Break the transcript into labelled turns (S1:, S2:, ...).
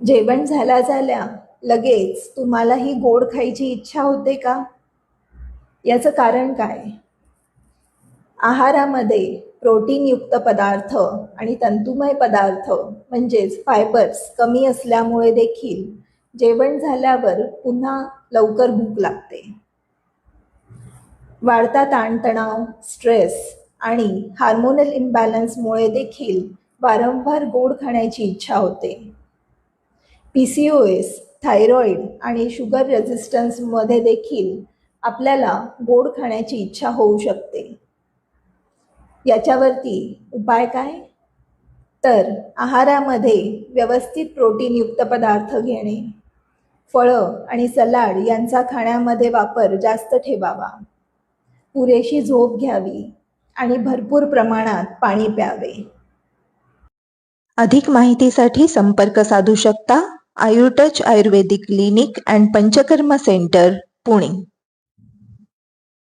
S1: जेवण झाल्या लगेच तुम्हालाही गोड खायची इच्छा होते का? याचं कारण काय? आहारामध्ये प्रोटीनयुक्त पदार्थ आणि तंतुमय पदार्थ म्हणजेच फायबर्स कमी असल्यामुळे देखील जेवण झाल्यावर पुन्हा लवकर भूक लागते. वाढता ताणतणाव, स्ट्रेस आणि हार्मोनल इम्बॅलन्समुळे देखील वारंवार गोड खाण्याची इच्छा होते. PCOS, थायरॉइड आणि शुगर रेझिस्टन्समध्ये देखील आपल्याला गोड खाण्याची इच्छा होऊ शकते. याच्यावरती उपाय काय? तर आहारामध्ये व्यवस्थित प्रोटीनयुक्त पदार्थ घेणे, फळं आणि सलाड यांचा खाण्यामध्ये वापर जास्त ठेवावा, पुरेशी झोप घ्यावी आणि भरपूर प्रमाणात पाणी प्यावे.
S2: अधिक माहितीसाठी संपर्क साधू शकता. Ayurtouch Ayurvedic clinic and Panchakarma centre, Pune.